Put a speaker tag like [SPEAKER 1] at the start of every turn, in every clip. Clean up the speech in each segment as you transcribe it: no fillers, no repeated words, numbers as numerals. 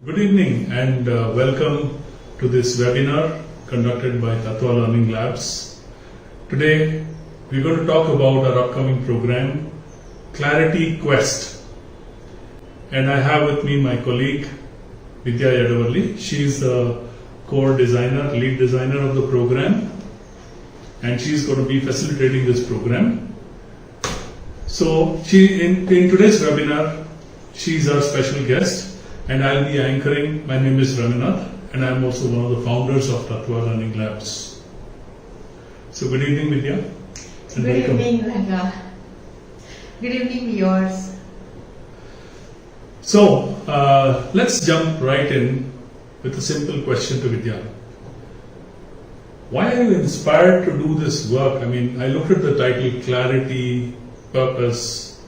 [SPEAKER 1] Good evening and welcome to this webinar conducted by Tattva Learning Labs. Today we're going to talk about our upcoming program, Clarity Quest. And I have with me my colleague Vidya Yadavalli. She is the core designer, lead designer of the program, and she's going to be facilitating this program. So in today's webinar, she's our special guest. And I'll be anchoring. My name is Raminath, and I'm also one of the founders of Tattva Learning Labs. So good evening, Vidya. And
[SPEAKER 2] good
[SPEAKER 1] welcome.
[SPEAKER 2] Evening, Ranga. Good evening, viewers.
[SPEAKER 1] So let's jump right in with a simple question to Vidya. Why are you inspired to do this work? I mean, I looked at the title, Clarity, Purpose,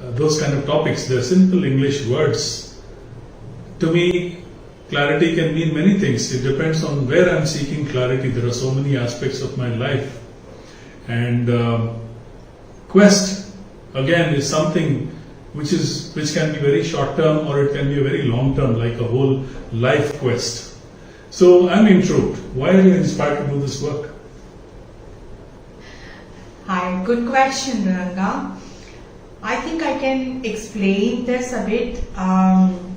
[SPEAKER 1] those kind of topics. They're simple English words. To me, clarity can mean many things. It depends on where I'm seeking clarity. There are so many aspects of my life. And quest, again, is something which can be very short term or it can be a very long term, like a whole life quest. So I'm intrigued. Why are you inspired to do this work?
[SPEAKER 2] Hi, good question, Ranga. I think I can explain this a bit.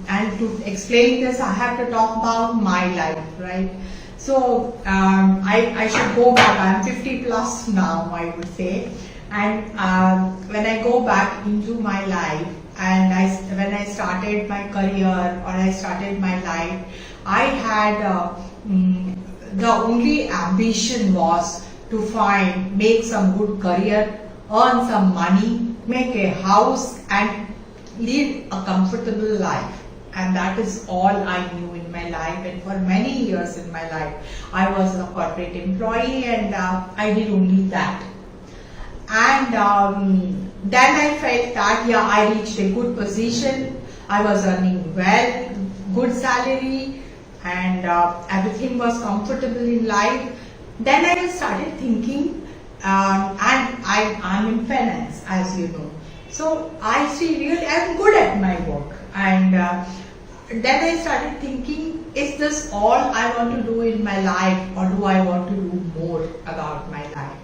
[SPEAKER 2] And to explain this, I have to talk about my life, right? So I should go back. I'm 50 plus now, I would say. And when I go back into my life, and when I started my career or I started my life, I had the only ambition was to make some good career, earn some money, make a house, and lead a comfortable life. And that is all I knew in my life. And for many years in my life, I was a corporate employee, and I did only that. And then I felt that, I reached a good position. I was earning well, good salary, and everything was comfortable in life. Then I started thinking, and I'm in finance, as you know. So I see I'm good at my work. And then I started thinking, is this all I want to do in my life, or do I want to do more about my life?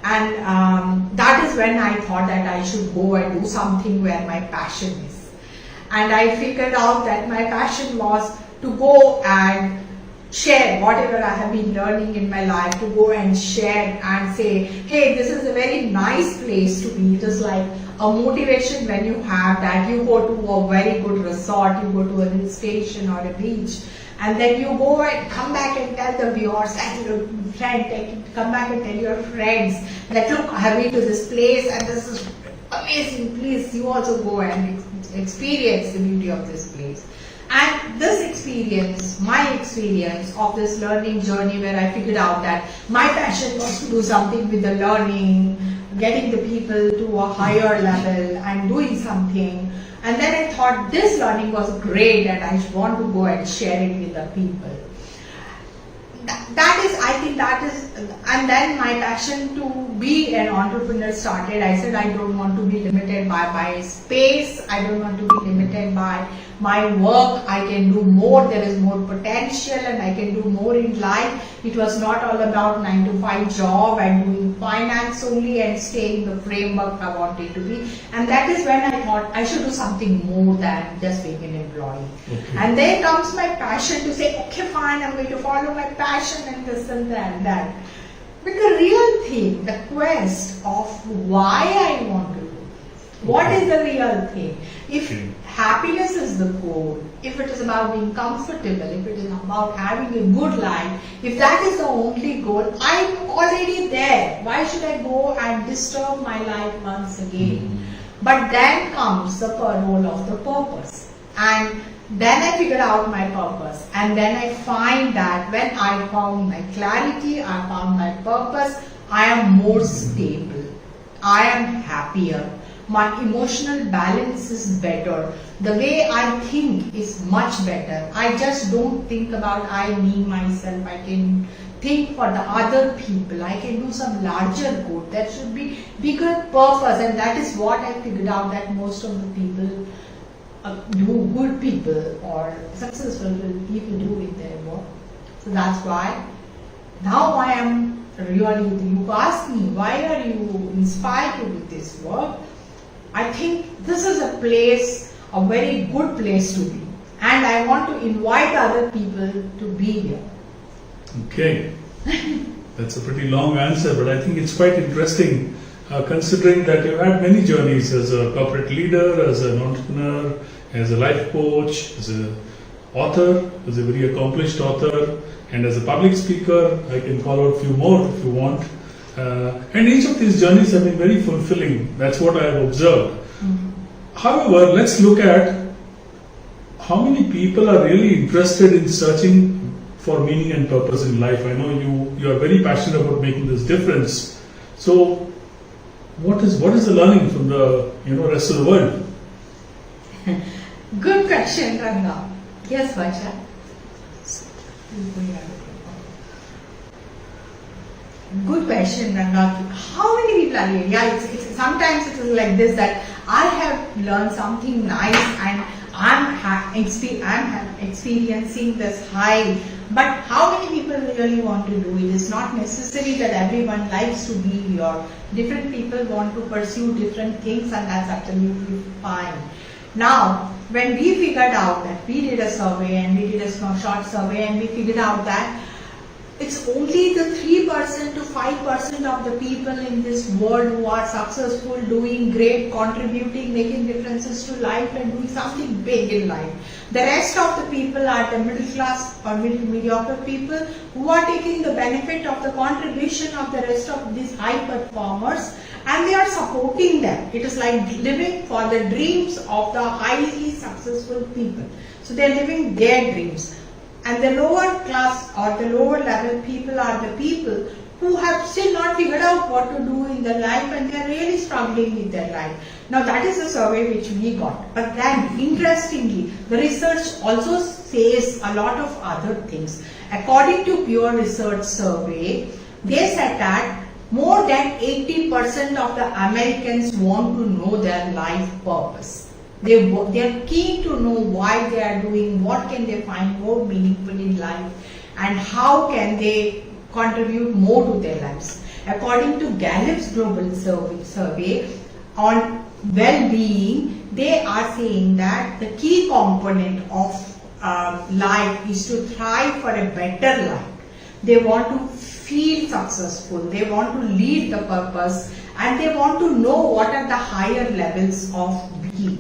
[SPEAKER 2] And that is when I thought that I should go and do something where my passion is. And I figured out that my passion was to go and share whatever I have been learning in my life, to go and share and say, hey, this is a very nice place to be. It is like a motivation when you have that. You go to a very good resort, you go to a hill station or a beach, and then you go and come back and tell the viewers and your friend, come back and tell your friends that, look, I have been to this place and this is amazing. Please, you also go and experience the beauty of this place. And this experience, my experience of this learning journey, where I figured out that my passion was to do something with the learning, getting the people to a higher level and doing something. And then I thought this learning was great and I want to go and share it with the people. And then my passion to be an entrepreneur started. I said I don't want to be limited by my space. I don't want to be limited by my work. I can do more. There is more potential and I can do more in life. It was not all about 9-to-5 job and doing finance only and stay in the framework I wanted to be. And that is when I thought I should do something more than just being an employee. Okay. And there comes my passion to say, okay, fine, I'm going to follow my passion and this and that and that. But the real thing, the quest of why I want to do, what is the real thing? If happiness is the goal, if it is about being comfortable, if it is about having a good life, if that is the only goal, I'm already there. Why should I go and disturb my life once again? But then comes the role of the purpose. And then I figure out my purpose. And then I find that when I found my clarity, I found my purpose, I am more stable. I am happier. My emotional balance is better. The way I think is much better. I just don't think about I, me, myself. I can think for the other people. I can do some larger good. There should be bigger purpose, and that is what I figured out, that most of the people do good people or successful people do in their work. So that's why now I am really, you ask me why are you inspired to do this work. I think this is a place, a very good place to be, and I want to invite other people to be here.
[SPEAKER 1] Okay, that's a pretty long answer, but I think it's quite interesting considering that you've had many journeys as a corporate leader, as an entrepreneur, as a life coach, as an author, as a very accomplished author, and as a public speaker. I can call out a few more if you want. And each of these journeys have been very fulfilling. That's what I have observed.
[SPEAKER 2] Mm-hmm.
[SPEAKER 1] However, let's look at how many people are really interested in searching for meaning and purpose in life. I know you are very passionate about making this difference. So, what is the learning from the rest of the world?
[SPEAKER 2] Good question, Ranga. Yes, Vacha. Good question, Ranga. How many people are here? Yeah, sometimes it is like this, that I have learned something nice and I'm experiencing this high. But how many people really want to do it? It's not necessary that everyone likes to be here. Different people want to pursue different things, and that's absolutely fine. Now, when we figured out that we did a survey and we did a short survey and we figured out that it's only the 3% to 5% of the people in this world who are successful, doing great, contributing, making differences to life and doing something big in life. The rest of the people are the middle class or mediocre people who are taking the benefit of the contribution of the rest of these high performers, and they are supporting them. It is like living for the dreams of the highly successful people. So they are living their dreams. And the lower class or the lower level people are the people who have still not figured out what to do in their life, and they are really struggling with their life. Now that is the survey which we got. But then interestingly, the research also says a lot of other things. According to Pure Research survey, they said that more than 80% of the Americans want to know their life purpose. They are keen to know why they are doing, what can they find more meaningful in life, and how can they contribute more to their lives. According to Gallup's global survey on well-being, they are saying that the key component of life is to thrive for a better life. They want to feel successful, they want to lead the purpose, and they want to know what are the higher levels of being.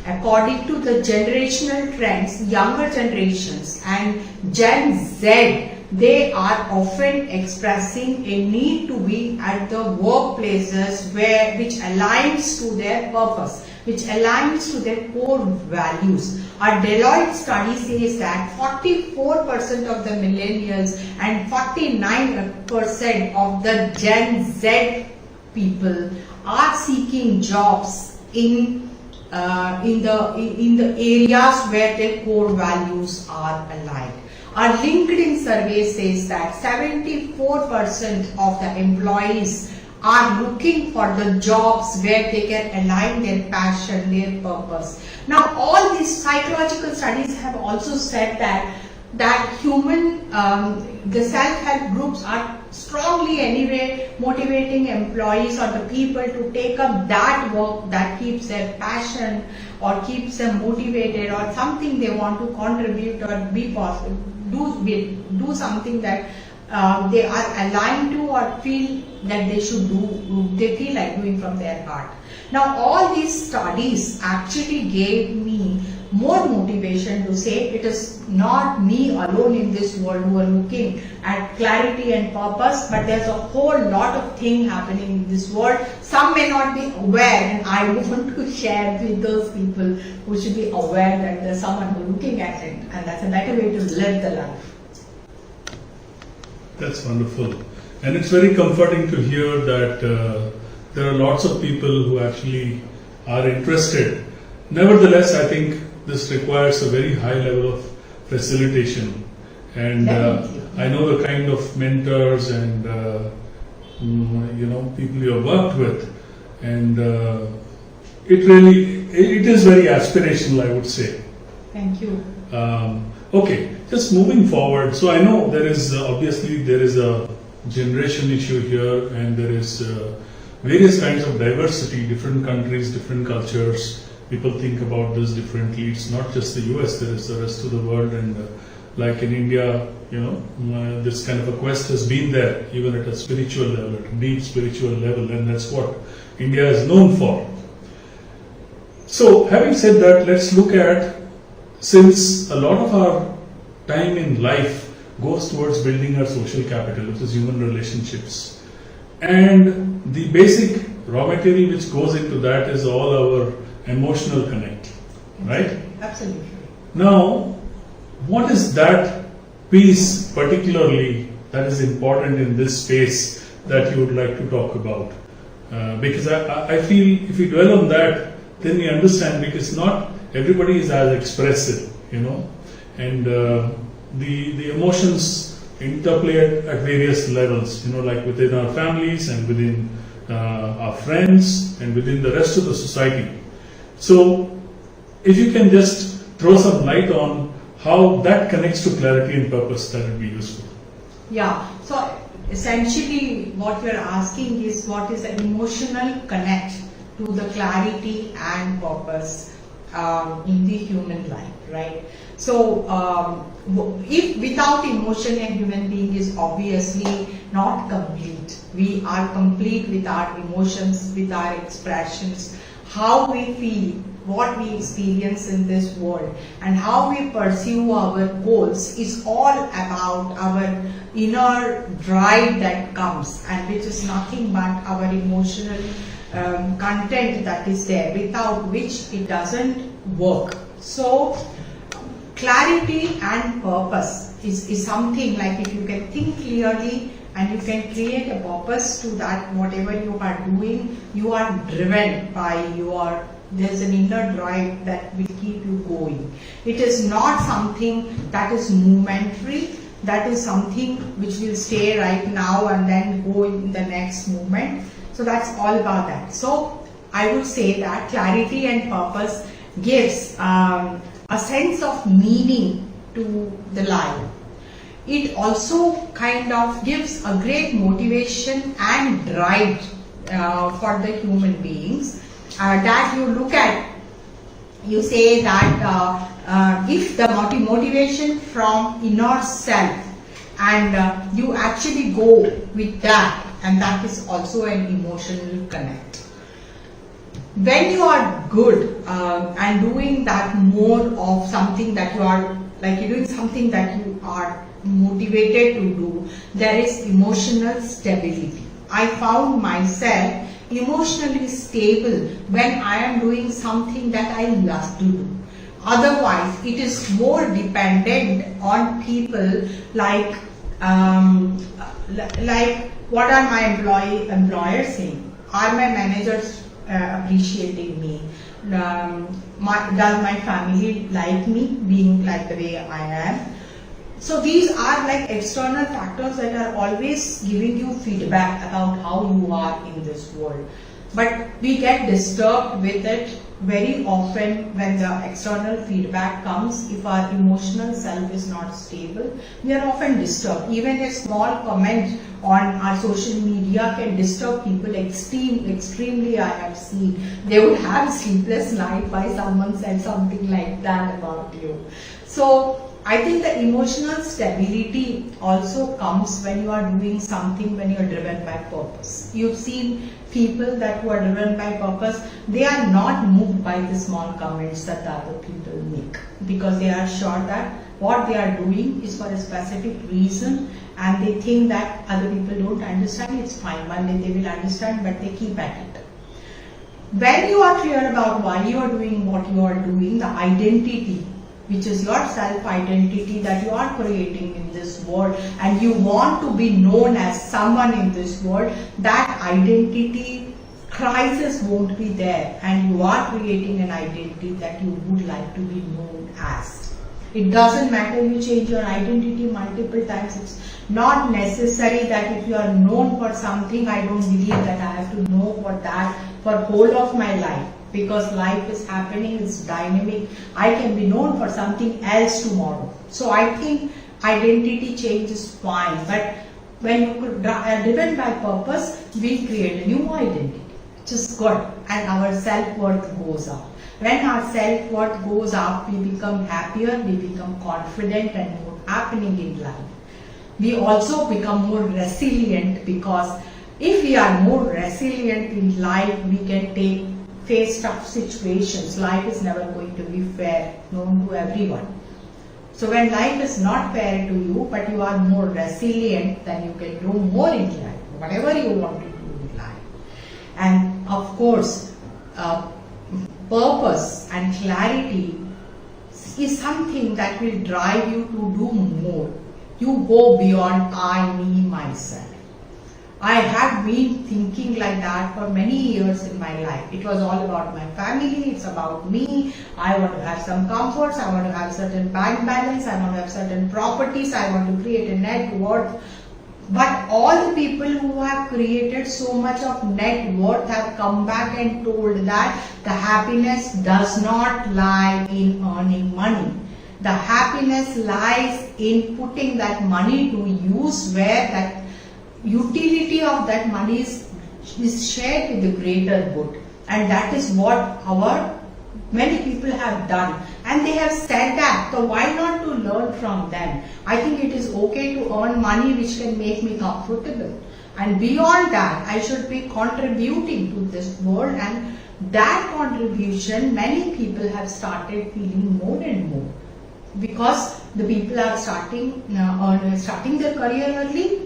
[SPEAKER 2] According to the generational trends, younger generations and Gen Z, they are often expressing a need to be at the workplaces which aligns to their purpose, which aligns to their core values. A Deloitte study says that 44% of the millennials and 49% of the Gen Z people are seeking jobs in the areas where their core values are aligned. Our LinkedIn survey says that 74% of the employees are looking for the jobs where they can align their passion, their purpose. Now, all these psychological studies have also said that human, the self-help groups are strongly anyway motivating employees or the people to take up that work that keeps their passion or keeps them motivated, or something they want to contribute or be positive, do something that they are aligned to or feel that they should do, they feel like doing from their heart. Now all these studies actually gave me more motivation to say it is not me alone in this world who are looking at clarity and purpose, but there's a whole lot of things happening in this world. Some may not be aware, and I want to share with those people who should be aware that there's someone who's looking at it, and that's a better way to live the life.
[SPEAKER 1] That's wonderful. And it's very comforting to hear that there are lots of people who actually are interested. Nevertheless, I think this requires a very high level of facilitation. And I know the kind of mentors and people you have worked with, and it really it is very aspirational, I would say.
[SPEAKER 2] Thank you.
[SPEAKER 1] Okay, just moving forward. So I know there is obviously there is a generation issue here, and there is various kinds of diversity, different countries, different cultures. People think about this differently. It's not just the US, there is the rest of the world, and like in India, this kind of a quest has been there, even at a spiritual level, at a deep spiritual level, and that's what India is known for. So, having said that, let's look at, since a lot of our time in life goes towards building our social capital, which is human relationships, and the basic raw material which goes into that is all our emotional connect, right?
[SPEAKER 2] Absolutely.
[SPEAKER 1] Now, what is that piece particularly that is important in this space that you would like to talk about? Because I feel if we dwell on that, then we understand, because not everybody is as expressive, and the emotions interplay at various levels, like within our families and within our friends and within the rest of the society. So, if you can just throw some light on how that connects to clarity and purpose, that would be useful.
[SPEAKER 2] Yeah, so essentially what you're asking is what is the emotional connect to the clarity and purpose in the human life, right? So, if without emotion, a human being is obviously not complete. We are complete with our emotions, with our expressions, how we feel, what we experience in this world, and how we pursue our goals is all about our inner drive that comes, and which is nothing but our emotional content that is there, without which it doesn't work. So, clarity and purpose is something like, if you can think clearly and you can create a purpose to that, whatever you are doing, you are driven by there's an inner drive that will keep you going. It is not something that is momentary, that is something which will stay right now and then go in the next moment. So that's all about that. So I would say that clarity and purpose gives a sense of meaning to the life. It also kind of gives a great motivation and drive for the human beings that you look at. You say that if the motivation from inner self, and you actually go with that, and that is also an emotional connect. When you are good and doing that more of something that you are, like you're doing something that you are motivated to do, there is emotional stability. I found myself emotionally stable when I am doing something that I love to do. Otherwise, it is more dependent on people like what are my employers saying? Are my managers appreciating me? Does my family like me being like the way I am? So these are like external factors that are always giving you feedback about how you are in this world. But we get disturbed with it very often when the external feedback comes. If our emotional self is not stable, we are often disturbed. Even a small comment on our social media can disturb people extremely. I have seen they would have sleepless night by someone said something like that about you. So I think the emotional stability also comes when you are doing something, when you are driven by purpose. You've seen people that who are driven by purpose, they are not moved by the small comments that the other people make, because they are sure that what they are doing is for a specific reason, and they think that other people don't understand. It's fine, one day they will understand, but they keep at it. When you are clear about why you are doing what you are doing, the identity, which is your self-identity that you are creating in this world, and you want to be known as someone in this world, that identity crisis won't be there, and you are creating an identity that you would like to be known as. It doesn't matter if you change your identity multiple times. It's not necessary that if you are known for something, I don't believe that I have to know for that for whole of my life. because life is happening, it's dynamic. I can be known for something else tomorrow. So I think identity change is fine, but when you are driven by purpose, we create a new identity, which is good, and our self-worth goes up. When our self-worth goes up, we become happier, we become confident and more happening in life. We also become more resilient, because if we are more resilient in life, we can face tough situations. Life is never going to be fair, known to everyone. So when life is not fair to you, but you are more resilient, then you can do more in life, whatever you want to do in life. And of course, purpose and clarity is something that will drive you to do more. You go beyond I, me, myself. I have been thinking like that for many years in my life. It was all about my family, it's about me. I want to have some comforts, I want to have certain bank balance, I want to have certain properties, I want to create a net worth. But all the people who have created so much of net worth have come back and told that the happiness does not lie in earning money. The happiness lies in putting that money to use where that utility of that money is shared with the greater good. And that is what many people have done. And they have said that, so why not to learn from them? I think it is okay to earn money which can make me comfortable. And beyond that, I should be contributing to this world, and that contribution, many people have started feeling more and more. Because the people are starting their career early,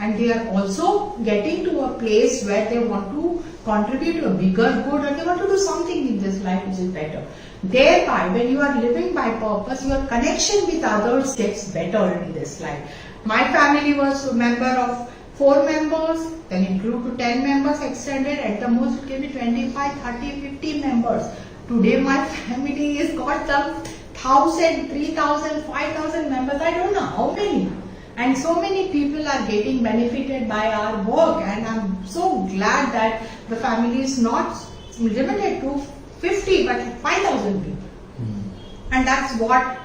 [SPEAKER 2] and they are also getting to a place where they want to contribute to a bigger good, or they want to do something in this life which is better. Thereby, when you are living by purpose, your connection with others gets better in this life. My family was a member of 4 members, then it grew to 10 members extended, at the most it came to 25, 30, 50 members. Today my family has got some 1,000, 3,000, 5,000 members, I don't know how many. And so many people are getting benefited by our work, and I'm so glad that the family is not limited to 50 but 5,000 people. And that's what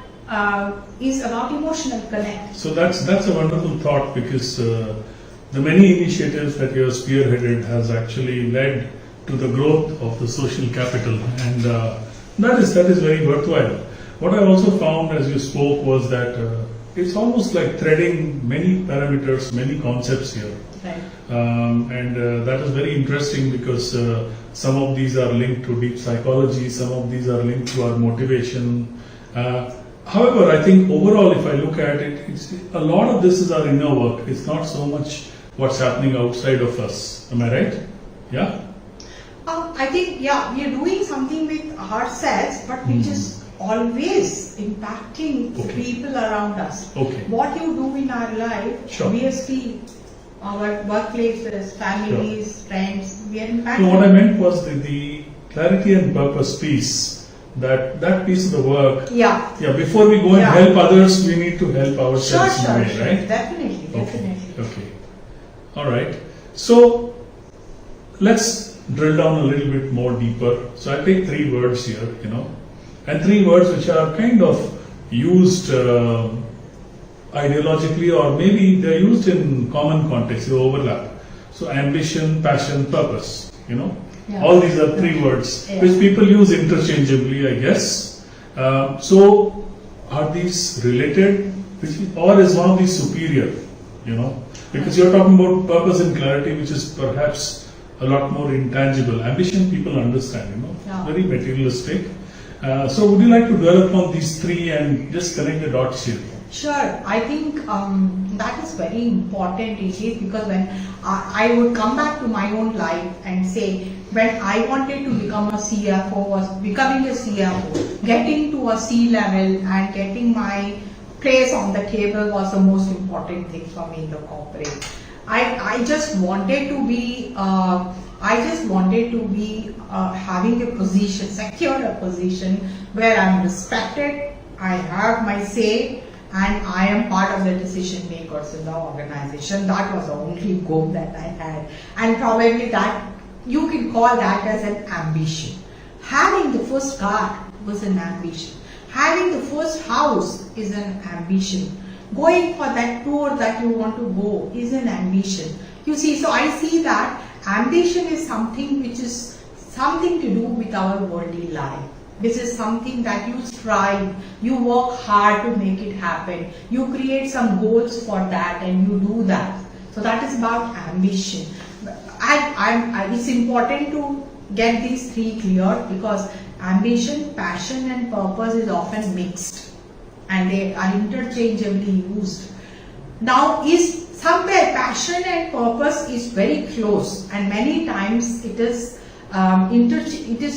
[SPEAKER 2] is about emotional connect.
[SPEAKER 1] So that's a wonderful thought, because the many initiatives that you have spearheaded has actually led to the growth of the social capital, and that is very worthwhile. What I also found as you spoke was that it's almost like threading many parameters, many concepts here.
[SPEAKER 2] Right.
[SPEAKER 1] And that is very interesting, because some of these are linked to deep psychology, some of these are linked to our motivation. However, I think overall, if I look at it, a lot of this is our inner work. It's not so much what's happening outside of us. Am I right? Yeah?
[SPEAKER 2] I think, yeah, we are doing something with ourselves, but which is always impacting the people around us.
[SPEAKER 1] Okay.
[SPEAKER 2] What you do in our life,
[SPEAKER 1] Sure.
[SPEAKER 2] BSP, our workplaces, families, friends, we are impacting.
[SPEAKER 1] So what I meant was the clarity and purpose piece, that piece of the work.
[SPEAKER 2] Yeah.
[SPEAKER 1] Yeah, before we go and help others, we need to help ourselves in a way, right?
[SPEAKER 2] Definitely, definitely.
[SPEAKER 1] Okay. All right. So let's drill down a little bit more deeper. So I'll take 3 words here, and 3 words which are kind of used ideologically, or maybe they're used in common context, they overlap. So ambition, passion, purpose,
[SPEAKER 2] Yeah.
[SPEAKER 1] all these are 3 words
[SPEAKER 2] Yeah.
[SPEAKER 1] which people use interchangeably, I guess. So are these related, or is one of these superior, because you're talking about purpose and clarity, which is perhaps a lot more intangible. Ambition people understand,
[SPEAKER 2] Yeah.
[SPEAKER 1] very materialistic. So would you like to dwell upon these 3 and just connect the dots here?
[SPEAKER 2] Sure, I think that is very important, because when I would come back to my own life and say, when I wanted to become a CFO, was becoming a CFO, getting to a C level and getting my place on the table was the most important thing for me in the corporate. I just wanted to be having a position, secure a position where I'm respected, I have my say, and I am part of the decision makers in the organization. That was the only goal that I had, and probably that you can call that as an ambition. Having the first car was an ambition. Having the first house is an ambition. Going for that tour that you want to go is an ambition. You see, so I see that ambition is something which is something to do with our worldly life. This is something that you strive, you work hard to make it happen. You create some goals for that and you do that. So that is about ambition. It's important to get these three clear, because ambition, passion and purpose is often mixed and they are interchangeably used. Now, is somewhere passion and purpose is very close, and many times it is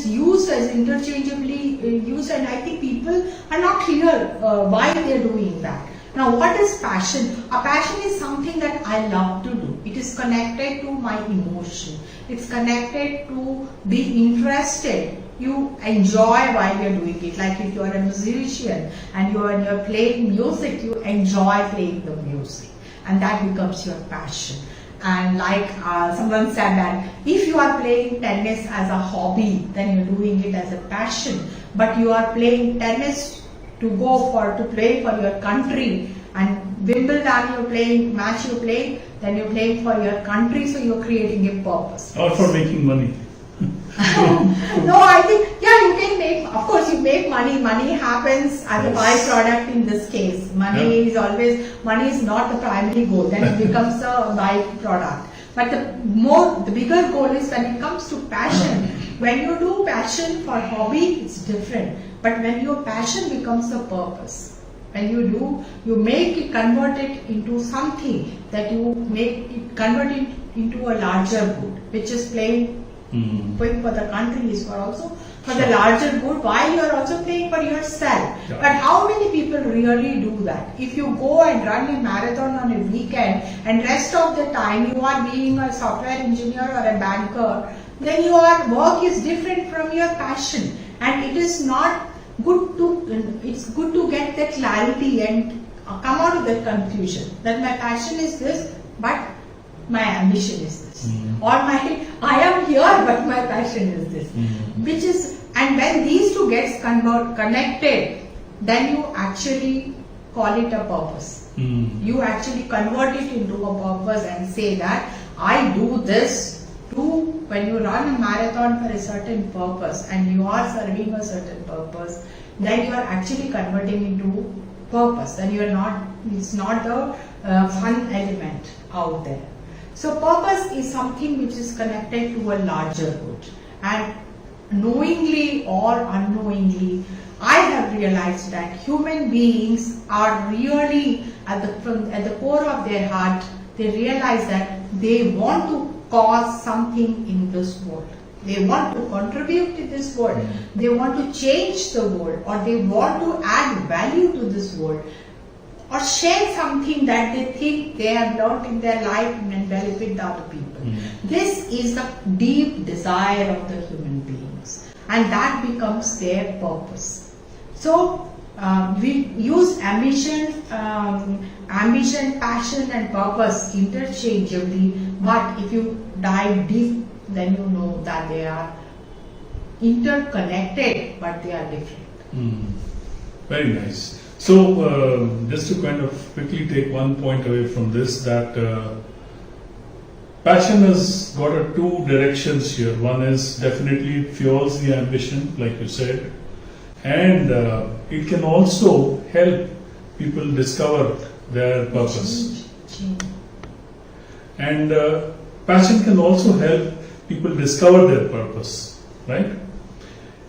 [SPEAKER 2] used as interchangeably used, and I think people are not clear why they are doing that. Now, what is passion? A passion is something that I love to do. It is connected to my emotion. It's connected to be interested. You enjoy while you're doing it. Like if you are a musician and you're playing music, you enjoy playing the music, and that becomes your passion. And like someone said that if you are playing tennis as a hobby, then you're doing it as a passion. But you are playing tennis to play for your country, and Wimbledon you're playing, match you're playing, then you're playing for your country, so you're creating a purpose.
[SPEAKER 1] Or for making money.
[SPEAKER 2] No, I think, you can make, of course you make money. Money happens as a byproduct in this case. Money is not the primary goal, then it becomes a byproduct. But the bigger goal is when it comes to passion. When you do passion for hobby, it's different. But when your passion becomes a purpose, when you convert it into something that convert it into a larger good, which is playing for the country, is for the larger good, while you are also playing for yourself. Yeah. But how many people really do that? If you go and run a marathon on a weekend and rest of the time you are being a software engineer or a banker, then your work is different from your passion, and it is not good it's good to get the clarity and come out of that conclusion that my passion is this, but my ambition is this, or I am here but my passion is this, and when these two gets connected, then you actually call it a purpose. You actually convert it into a purpose and say that I do this. When you run a marathon for a certain purpose and you are serving a certain purpose, then you are actually converting into purpose. Then it's not the fun element out there. So purpose is something which is connected to a larger good. And knowingly or unknowingly, I have realized that human beings are really at the core of their heart, they realize that they want to cause something in this world. They want to contribute to this world. They want to change the world, or they want to add value to this world, or share something that they think they have learned in their life and benefit the other people. This is the deep desire of the human beings, and that becomes their purpose. So we use ambition, passion and purpose interchangeably, but if you dive deep, then you know that they are interconnected, but they are different.
[SPEAKER 1] Very nice. So just to kind of quickly take one point away from this, that passion has got two directions here. One is definitely it fuels the ambition, like you said, and it can also help people discover their purpose. And passion can also help people discover their purpose, right?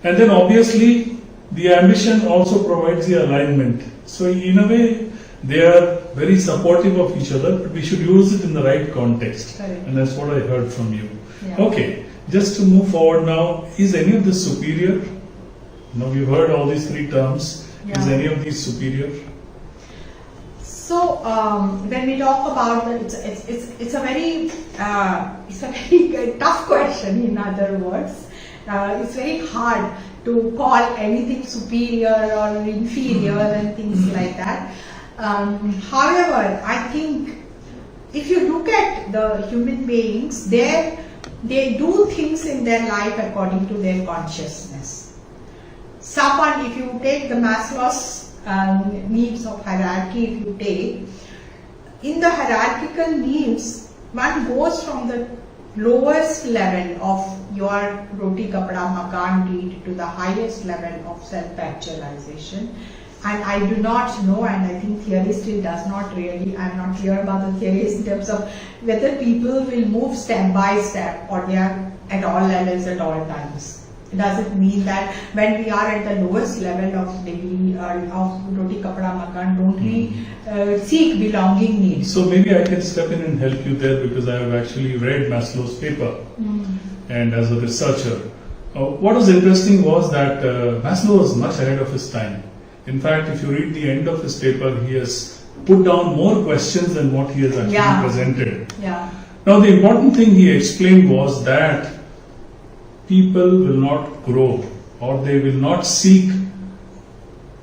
[SPEAKER 1] And then obviously the ambition also provides the alignment. So in a way they are very supportive of each other, but we should use it in the right context.
[SPEAKER 2] Correct.
[SPEAKER 1] And that's what I heard from you.
[SPEAKER 2] Yeah.
[SPEAKER 1] Okay, just to move forward now, is any of this superior? Now we've heard all these three terms.
[SPEAKER 2] Yeah.
[SPEAKER 1] Is any of these superior?
[SPEAKER 2] So when we talk about it's a very tough question. In other words, it's very hard to call anything superior or inferior and things like that. However, I think if you look at the human beings, they do things in their life according to their consciousness. someone, if you take the Maslow's needs of hierarchy, if you take, in the hierarchical needs, one goes from the lowest level of your roti kapda makan need to the highest level of self-actualization. And I do not know, and I think theory still does not really, I'm not clear about the theories in terms of whether people will move step by step or they are at all levels at all times. It doesn't mean that when we are at the lowest level of degree of roti kapda makan, don't we seek belonging needs?
[SPEAKER 1] So maybe I can step in and help you there, because I have actually read Maslow's paper and as a researcher. What was interesting was that Maslow was much ahead of his time. In fact, if you read the end of his paper, he has put down more questions than what he has actually presented. Now, the important thing he explained was that people will not grow, or they will not seek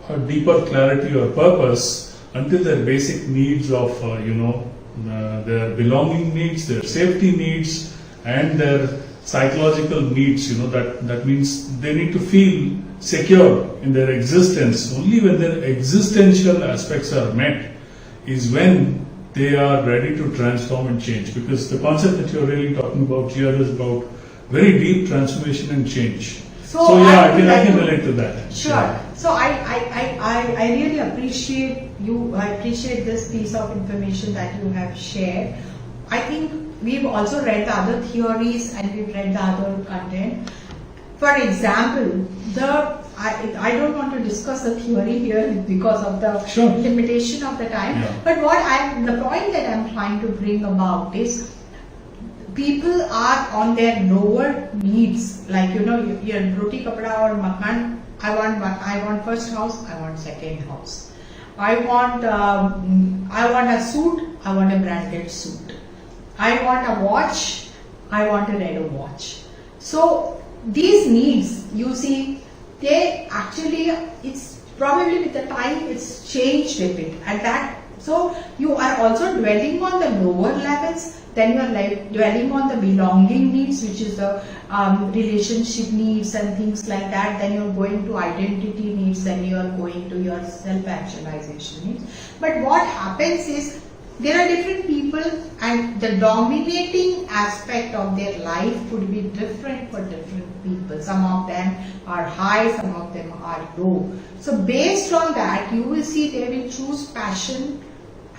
[SPEAKER 1] a deeper clarity or purpose until their basic needs of, their belonging needs, their safety needs, and their psychological needs, that means they need to feel secure in their existence. Only when their existential aspects are met is when they are ready to transform and change. Because the concept that you're really talking about here is about very deep transformation and change. So I can relate to that.
[SPEAKER 2] Sure. Yeah. So I really appreciate you. I appreciate this piece of information that you have shared. I think we've also read the other theories and we've read the other content. For example, I don't want to discuss the theory here because of the limitation of the time. But the point that I'm trying to bring about is people are on their lower needs, like your roti kapda or makan. I want first house. I want second house. I want a suit. I want a branded suit. I want a watch. I want a red watch. So these needs, you see, they actually, it's probably with the time it's changed a bit, and that, so you are also dwelling on the lower levels, then you are dwelling on the belonging needs, which is the relationship needs and things like that, then you're going to identity needs, then you're going to your self-actualization needs. But what happens is, there are different people and the dominating aspect of their life could be different for different people. Some of them are high, some of them are low. So based on that, you will see they will choose passion,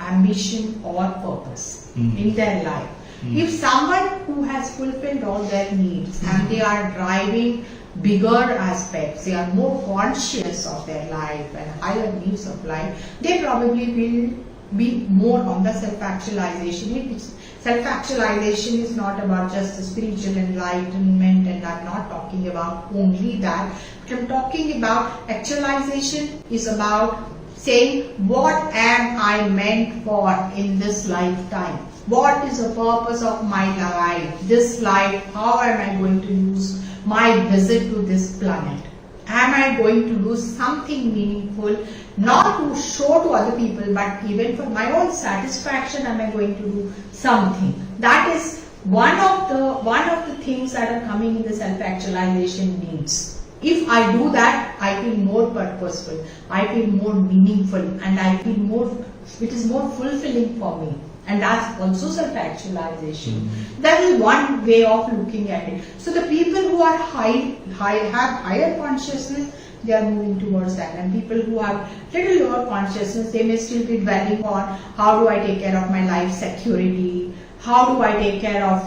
[SPEAKER 2] ambition or purpose in their life. If someone who has fulfilled all their needs and they are driving bigger aspects, they are more conscious of their life and higher needs of life, they probably will be more on the self-actualization. Self-actualization is not about just the spiritual enlightenment, and I'm not talking about only that. But I'm talking about actualization is about saying, what am I meant for in this lifetime? What is the purpose of my life? This life, how am I going to use my visit to this planet? Am I going to do something meaningful, not to show to other people, but even for my own satisfaction, am I going to do something? That is one of the things that are coming in the self-actualization needs. If I do that, I feel more purposeful, I feel more meaningful, and I feel more, it is more fulfilling for me. And that's also self-actualization. That is one way of looking at it. So the people who are have higher consciousness, they are moving towards that. And people who have little lower consciousness, they may still be dwelling on how do I take care of my life security, how do I take care of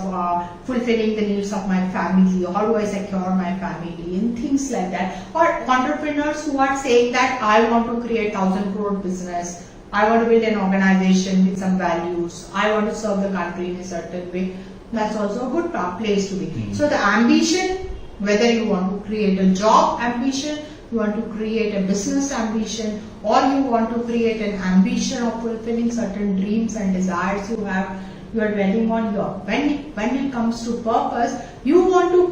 [SPEAKER 2] fulfilling the needs of my family, or how do I secure my family, and things like that. Or entrepreneurs who are saying that I want to create 1,000 crore business, I want to build an organization with some values, I want to serve the country in a certain way. That's also a good place to be. So the ambition, whether you want to create a job ambition, you want to create a business ambition, or you want to create an ambition of fulfilling certain dreams and desires you have, you are dwelling on your, when it comes to purpose, you want to,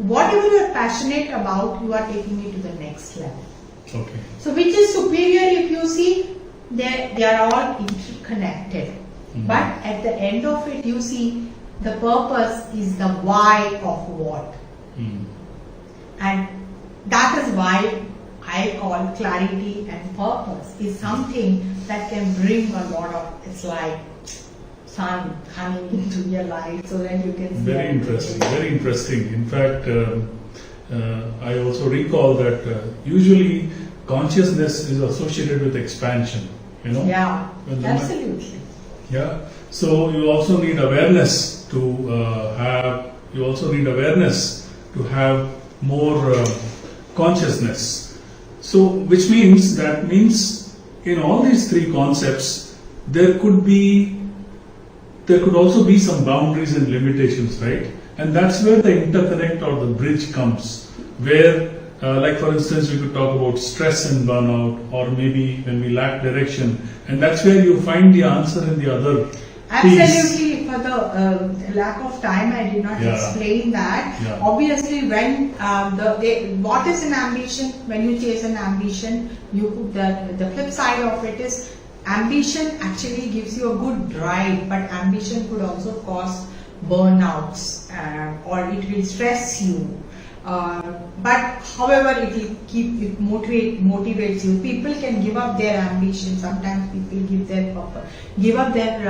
[SPEAKER 2] whatever you are passionate about, you are taking it to the next level.
[SPEAKER 1] Okay.
[SPEAKER 2] So which is superior, if you see, they are all interconnected. But at the end of it, you see, the purpose is the why of what. And that is why I call clarity and purpose is something that can bring a lot of, it's like sun coming into your life so that you can see.
[SPEAKER 1] Very interesting, very interesting. In fact, I also recall that usually consciousness is associated with expansion, you know?
[SPEAKER 2] Yeah,
[SPEAKER 1] When the
[SPEAKER 2] absolutely.
[SPEAKER 1] Yeah. So you also need awareness to have more consciousness. So which means in all these three concepts there could also be some boundaries and limitations, right? And that's where the interconnect or the bridge comes, where like for instance we could talk about stress and burnout, or maybe when we lack direction, and that's where you find the answer in the other piece.
[SPEAKER 2] Absolutely. For the lack of time, I did not explain that.
[SPEAKER 1] Yeah.
[SPEAKER 2] Obviously, when what is an ambition? When you chase an ambition, the flip side of it is ambition actually gives you a good drive, but ambition could also cause burnouts or it will stress you. But however, it motivates you. People can give up their ambition. Sometimes people give up their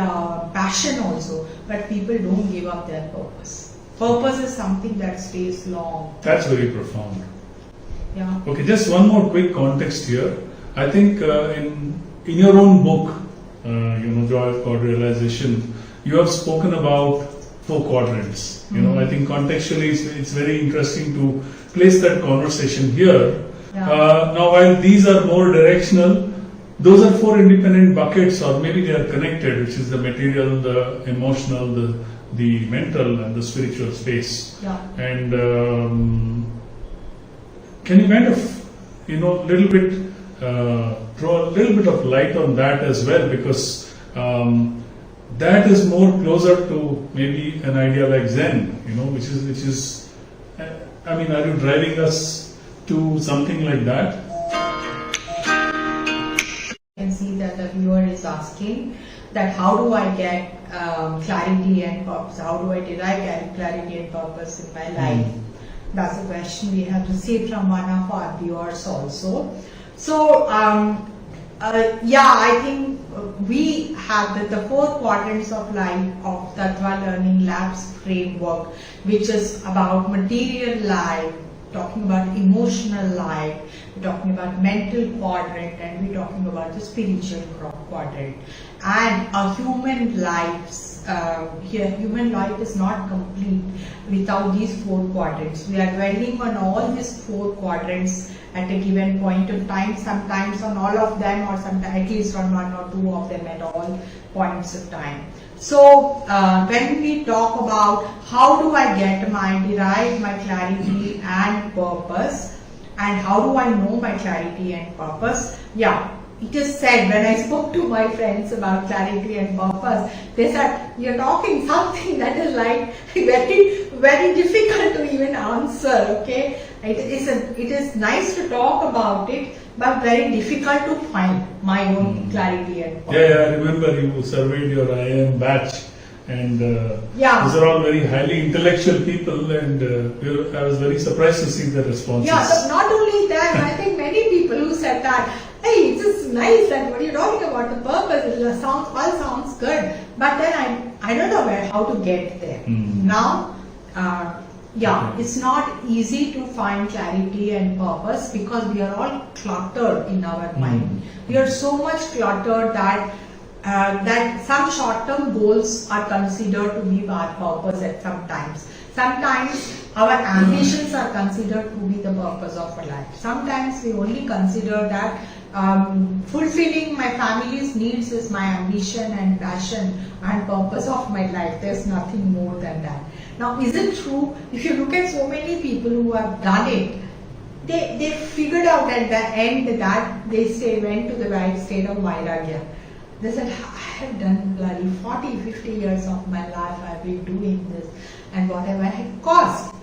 [SPEAKER 2] passion also, but people don't give up their purpose. Purpose is something that stays long.
[SPEAKER 1] That's very profound.
[SPEAKER 2] Yeah.
[SPEAKER 1] Okay, just one more quick context here. I think in your own book, Joy of God Realization, you have spoken about 4 quadrants. I think contextually it's very interesting to place that conversation here.
[SPEAKER 2] Yeah.
[SPEAKER 1] Now, while these are more directional, those are 4 independent buckets, or maybe they are connected, which is the material, the emotional, the mental, and the spiritual space.
[SPEAKER 2] Yeah.
[SPEAKER 1] And can you kind of, little bit throw a little bit of light on that as well, because that is more closer to maybe an idea like Zen, which is. Are you driving us to something like that?
[SPEAKER 2] You can see that the viewer is asking that how do I get clarity and purpose? How do I derive clarity and purpose in my life? That's a question we have received from one of our viewers also. So, I think we have the 4 quadrants of life of Tattva Learning Labs framework, which is about material life, talking about emotional life, we're talking about mental quadrant, and we're talking about the spiritual quadrant. And a human human life is not complete without these 4 quadrants. We are dwelling on all these 4 quadrants at a given point of time, sometimes on all of them, or sometimes at least on 1 or 2 of them at all points of time. So when we talk about how do I derive my clarity and purpose, and how do I know my clarity and purpose? It is said, when I spoke to my friends about clarity and purpose, they said, you're talking something that is like very, very difficult to even answer, okay? It is nice to talk about it, but very difficult to find my own clarity and purpose.
[SPEAKER 1] I remember you surveyed your IIM batch, and these are all very highly intellectual people, and I was very surprised to see the responses.
[SPEAKER 2] So not only that, I think many people who said that, hey, it's just nice that what you're talking about, the purpose, it sounds good, but then I don't know how to get there. Now, it's not easy to find clarity and purpose because we are all cluttered in our mind. We are so much cluttered that some short-term goals are considered to be our purpose at some times. Sometimes our ambitions are considered to be the purpose of our life. Sometimes we only consider that fulfilling my family's needs is my ambition and passion and purpose of my life. There's nothing more than that. Now, is it true? If you look at so many people who have done it, they figured out at the end that they went to the right state of vairagya. They said, I have done bloody 40, 50 years of my life, I've been doing this, and whatever it cost.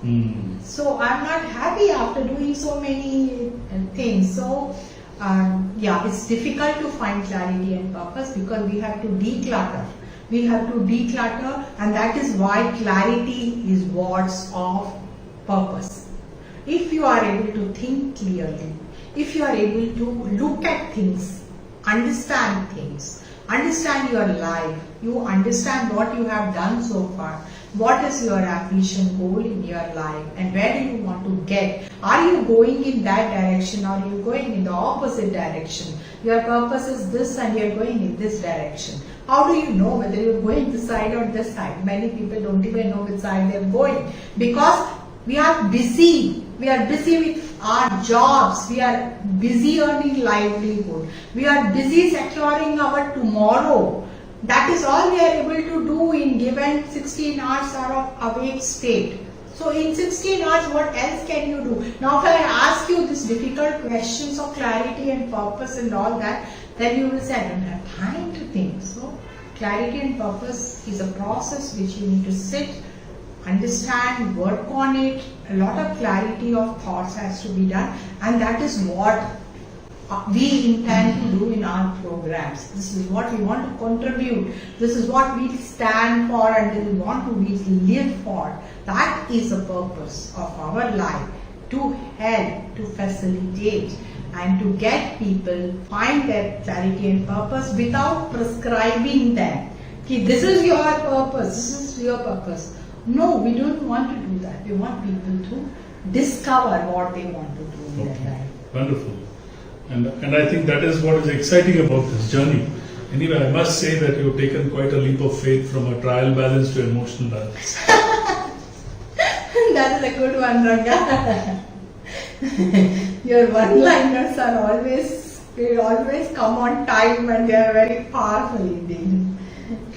[SPEAKER 2] So I'm not happy after doing so many things. So it's difficult to find clarity and purpose because we have to declutter. And that is why clarity is what's of purpose. If you are able to think clearly, if you are able to look at things, understand things, understand your life, you understand what you have done so far, what is your ambition, goal in your life, and where do you want to get? Are you going in that direction, or are you going in the opposite direction? Your purpose is this and you are going in this direction. How do you know whether you are going this side or this side? Many people don't even know which side they are going, because we are busy. We are busy with our jobs. We are busy earning livelihood. We are busy securing our tomorrow. That is all we are able to do in given 16 hours of awake state. So in 16 hours, what else can you do? Now if I ask you these difficult questions of clarity and purpose and all that, then you will say, I don't have time to think. So clarity and purpose is a process which you need to sit, understand, work on it. A lot of clarity of thoughts has to be done, and that is what we intend to do in our programs. This is what we want to contribute. This is what we stand for and we want to live for. That is the purpose of our life, to help, to facilitate, and to get people find their clarity and purpose without prescribing them. Okay, this is your purpose, this is your purpose. No, we don't want to do that. We want people to discover what they want to do in their life.
[SPEAKER 1] Wonderful. And I think that is what is exciting about this journey. Anyway, I must say that you've taken quite a leap of faith from a trial balance to emotional balance.
[SPEAKER 2] That is a good one, Ranga. Your one-liners are always, they always come on time and they are very powerful indeed.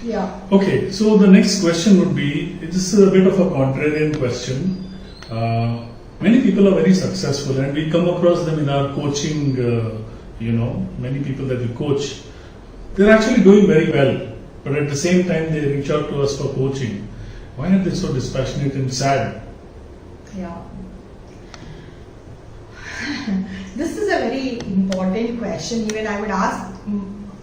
[SPEAKER 2] Yeah.
[SPEAKER 1] Okay, so the next question would be, this is a bit of a contrarian question. Many people are very successful and we come across them in our coaching, many people that we coach, they're actually doing very well. But at the same time, they reach out to us for coaching. Why are they so dispassionate and sad?
[SPEAKER 2] Yeah. This is a very important question. Even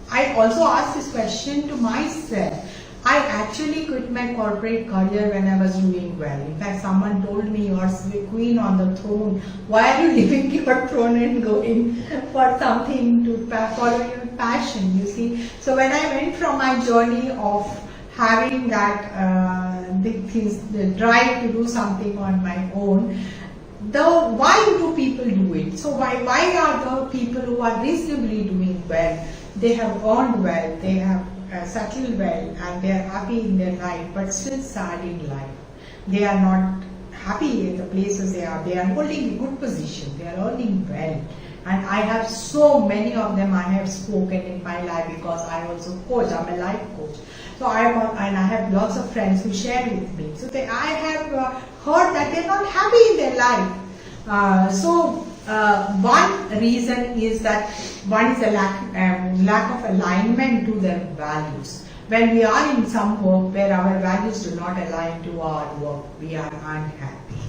[SPEAKER 2] I also ask this question to myself. I actually quit my corporate career when I was doing well. In fact, someone told me, you're the queen on the throne. Why are you leaving your throne and going for something to follow your passion, you see? So when I went from my journey of having that the drive to do something on my own, why do people do it? So why are the people who are reasonably doing well, they have earned well, they have settled well, and they are happy in their life, but still sad in life? They are not happy in the places they are. They are holding a good position. They are earning well. And I have so many of them I have spoken in my life, because I also coach. I'm a life coach. So I have lots of friends who share with me. So I have heard that they're not happy in their life. One reason is that one is a lack of alignment to their values. When we are in some work where our values do not align to our work, we are unhappy.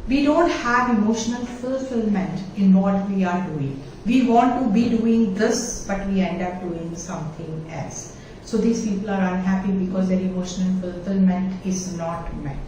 [SPEAKER 2] We don't have emotional fulfillment in what we are doing. We want to be doing this, but we end up doing something else. So these people are unhappy because their emotional fulfillment is not met.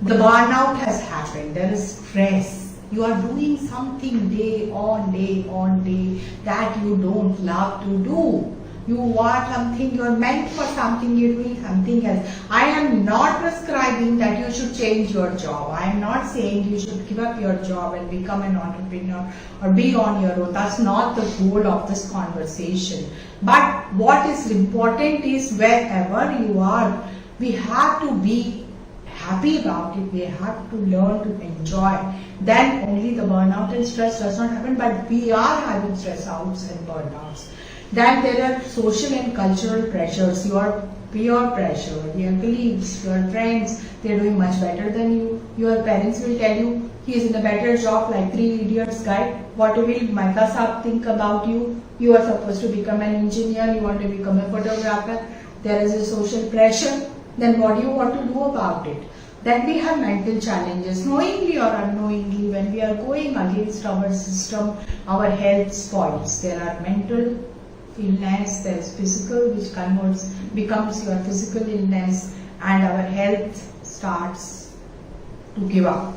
[SPEAKER 2] The burnout has happened. There is stress. You are doing something day on day that you don't love to do. You want something, you are meant for something, you're doing something else. I am not prescribing that you should change your job. I am not saying you should give up your job and become an entrepreneur or be on your own. That's not the goal of this conversation. But what is important is, wherever you are, we have to be happy about it. We have to learn to enjoy. Then only the burnout and stress does not happen, but we are having stress outs and burnouts. Then there are social and cultural pressures, your peer pressure, your colleagues, your friends, they are doing much better than you. Your parents will tell you, he is in a better job, like Three Idiots guy. What will Maika Saab think about you? You are supposed to become an engineer, you want to become a photographer. There is a social pressure. Then what do you want to do about it? Then we have mental challenges, knowingly or unknowingly. When we are going against our system, our health spoils. There are mental illness, there is physical, which becomes your physical illness, and our health starts to give up.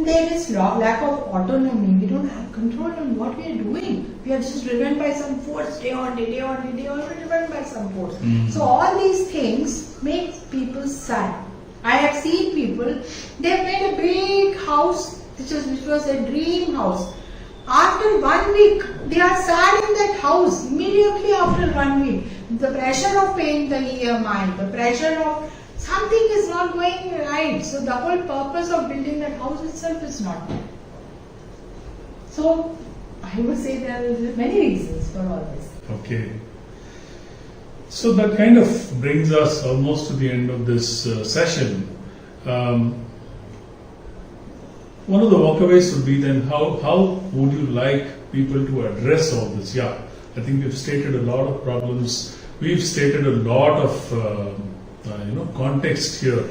[SPEAKER 2] There is lack of autonomy. We don't have control on what we are doing. We are just driven by some force, day on day, we're driven by some force. So all these things make people sad. I have seen people, they've made a big house, which was a dream house. After 1 week, they are sad in that house. Immediately after 1 week, the pressure of paying the EMI, the pressure of something is not going right. So the whole purpose of building that house itself is not there. So I would say there are many reasons for all this.
[SPEAKER 1] Okay. So that kind of brings us almost to the end of this session. One of the walkaways would be then how would you like people to address all this? Yeah, I think we've stated a lot of problems. We've stated a lot of context here.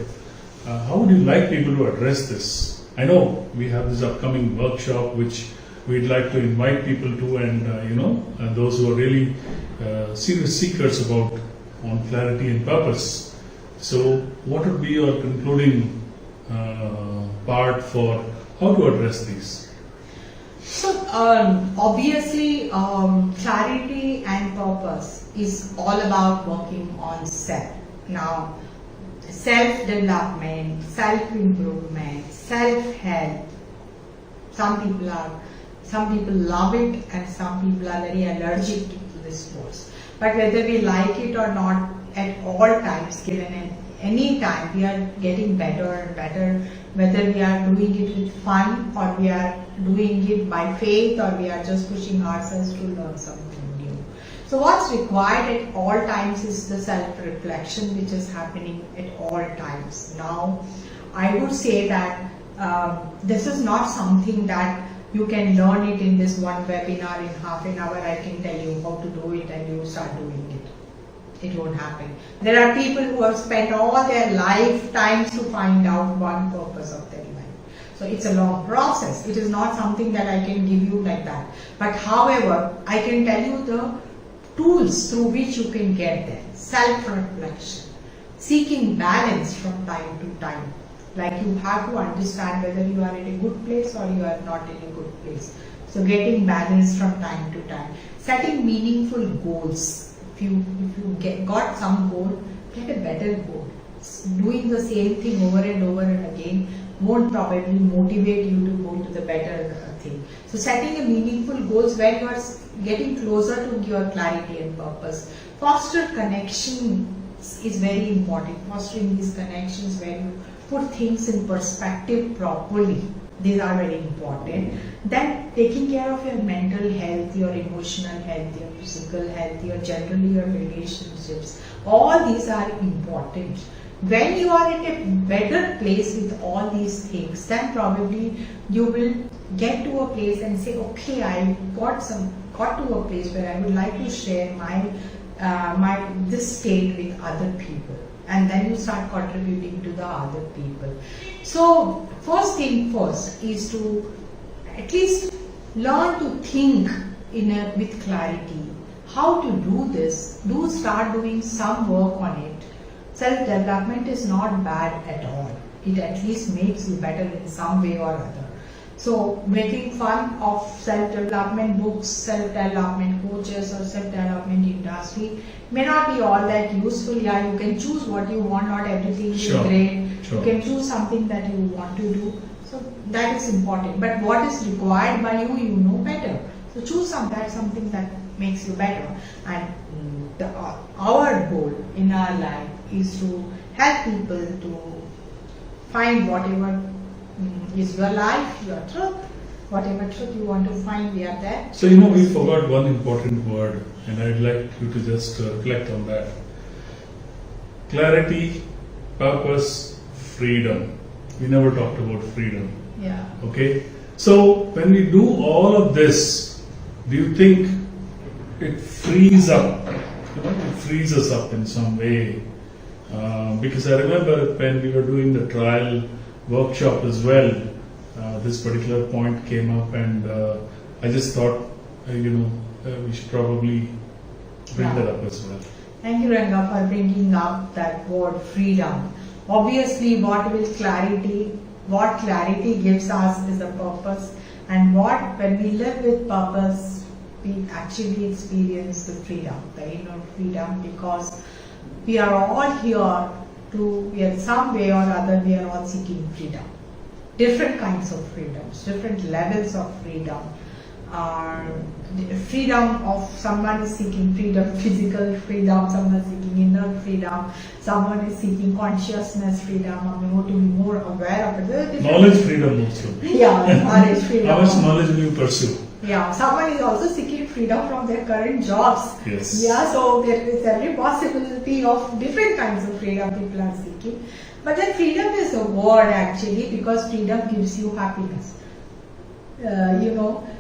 [SPEAKER 1] How would you like people to address this? I know we have this upcoming workshop which we'd like to invite people to, and those who are really serious seekers on clarity and purpose. So, what would be your concluding part for how to address these?
[SPEAKER 2] So, obviously, clarity and purpose is all about working on self. Now, self-development, self-improvement, self-help. Some people love it, and some people are very allergic to this course. But whether we like it or not, at all times, given at any time, we are getting better and better. Whether we are doing it with fun, or we are doing it by faith, or we are just pushing ourselves to learn something new. So what's required at all times is the self-reflection, which is happening at all times. Now, I would say that this is not something that you can learn it in this one webinar in half an hour. I can tell you how to do it and you start doing it. It won't happen. There are people who have spent all their lifetimes to find out one purpose of their life. So it's a long process. It is not something that I can give you like that. But however, I can tell you the tools through which you can get there. Self-reflection, seeking balance from time to time. Like you have to understand whether you are in a good place or you are not in a good place. So getting balance from time to time. Setting meaningful goals. If you got some goal, get a better goal. Doing the same thing over and over and again won't probably motivate you to go to the better thing. So setting a meaningful goals where you are getting closer to your clarity and purpose. Foster connection is very important. Fostering these connections where you put things in perspective properly. These are very important. Then taking care of your mental health, your emotional health, your physical health, generally your relationships. All these are important. When you are in a better place with all these things, then probably you will get to a place and say, okay, I got to a place where I would like to share this state with other people. And then you start contributing to the other people. So first thing first is to at least learn to think with clarity. How to do this? Start doing some work on it. Self-development is not bad at all. It at least makes you better in some way or other. So making fun of self-development books, self-development coaches or self-development industry may not be all that useful. Yeah, you can choose what you want, not everything is great. Sure. You can choose something that you want to do. So that is important. But what is required by you, you know better. So choose something that makes you better. And our goal in our life is to help people to find whatever is your life, your truth. Whatever truth you want to find, we are there.
[SPEAKER 1] So we forgot one important word, and I'd like you to just reflect on that. Clarity, purpose, freedom. We never talked about freedom.
[SPEAKER 2] Yeah.
[SPEAKER 1] Okay? So when we do all of this, do you think it frees up? It frees us up in some way. Because I remember when we were doing the trial workshop as well, this particular point came up, and I just thought, we should probably bring that up as well.
[SPEAKER 2] Thank you, Ranga, for bringing up that word freedom. Obviously, what will clarity what clarity gives us is a purpose, and when we live with purpose, we actually experience the freedom, the inner freedom, because we are all here in some way or other, we are all seeking freedom. Different kinds of freedoms, different levels of freedom. Freedom of someone is seeking freedom, physical freedom, someone is seeking inner freedom, someone is seeking consciousness freedom, to be more aware of it.
[SPEAKER 1] Knowledge freedom also.
[SPEAKER 2] Yeah, knowledge freedom.
[SPEAKER 1] How much knowledge do you pursue?
[SPEAKER 2] Yeah, someone is also seeking freedom from their current jobs.
[SPEAKER 1] Yes.
[SPEAKER 2] Yeah, so there is every possibility of different kinds of freedom people are seeking. But then freedom is a word actually, because freedom gives you happiness.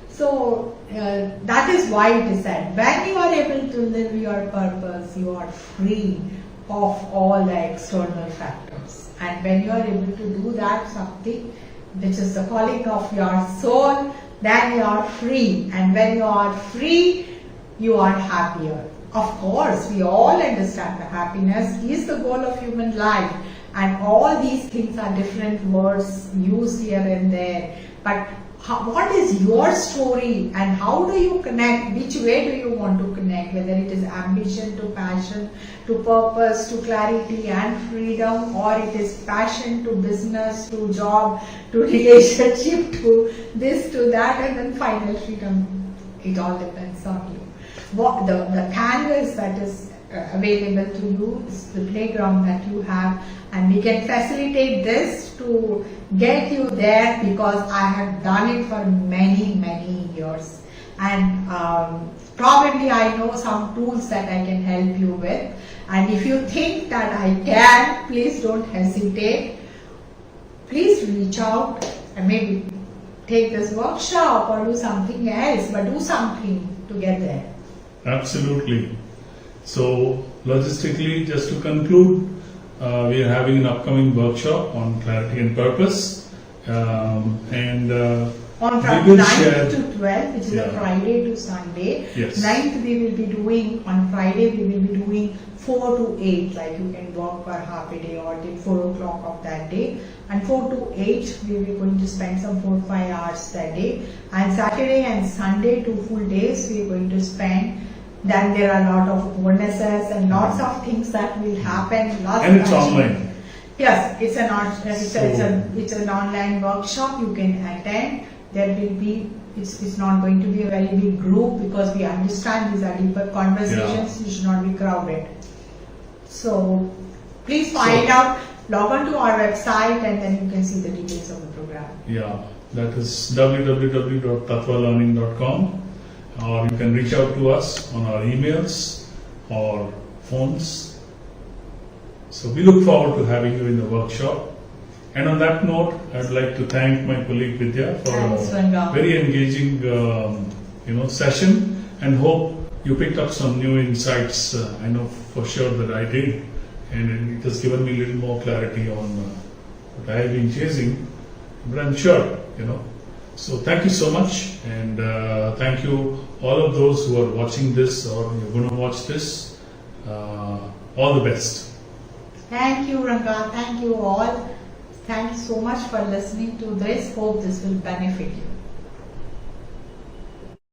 [SPEAKER 2] So that is why it is said, when you are able to live your purpose, you are free of all the external factors. And when you are able to do that, something which is the calling of your soul, then you are free. And when you are free, you are happier. Of course, we all understand that happiness is the goal of human life. And all these things are different words used here and there. But what is your story, and how do you connect? Which way do you want to connect? Whether it is ambition to passion, to purpose, to clarity and freedom, or it is passion to business, to job, to relationship, to this, to that, and then final freedom. It all depends on you. What the canvas that is available to you is the playground that you have, and we can facilitate this to get you there, because I have done it for many years, and probably I know some tools that I can help you with. And if you think that I can, please don't hesitate. Please reach out and maybe take this workshop or do something else, but do something to get there.
[SPEAKER 1] Absolutely. So logistically, just to conclude, we are having an upcoming workshop on clarity and purpose, and
[SPEAKER 2] on
[SPEAKER 1] we
[SPEAKER 2] from
[SPEAKER 1] will
[SPEAKER 2] 9th
[SPEAKER 1] share
[SPEAKER 2] to 12th, which is a Friday to Sunday.
[SPEAKER 1] Yes.
[SPEAKER 2] 9th we will be doing, on Friday we will be doing 4 to 8, like you can work for half a day or till 4 o'clock of that day. And 4 to 8 we will be going to spend some 4-5 hours that day. And Saturday and Sunday, 2 full days, we are going to spend. Then there are a lot of bonuses and lots of things that will happen.
[SPEAKER 1] And it's online.
[SPEAKER 2] Yes, it's an online workshop you can attend. There will be, it's not going to be a very big group, because we understand these are deeper conversations. You should not be crowded. So please find out, log on to our website, and then you can see the details of the program.
[SPEAKER 1] Yeah, that is www.tatvalearning.com, or you can reach out to us on our emails or phones. So we look forward to having you in the workshop. And on that note, I'd like to thank my colleague Vidya for a very engaging session, and hope you picked up some new insights. I know for sure that I did, and it has given me a little more clarity on what I have been chasing. But I'm sure, So thank you so much, and thank you all of those who are watching this or you're going to watch this. All the best.
[SPEAKER 2] Thank you, Ranga. Thank you all. Thank you so much for listening to this. Hope this will benefit you.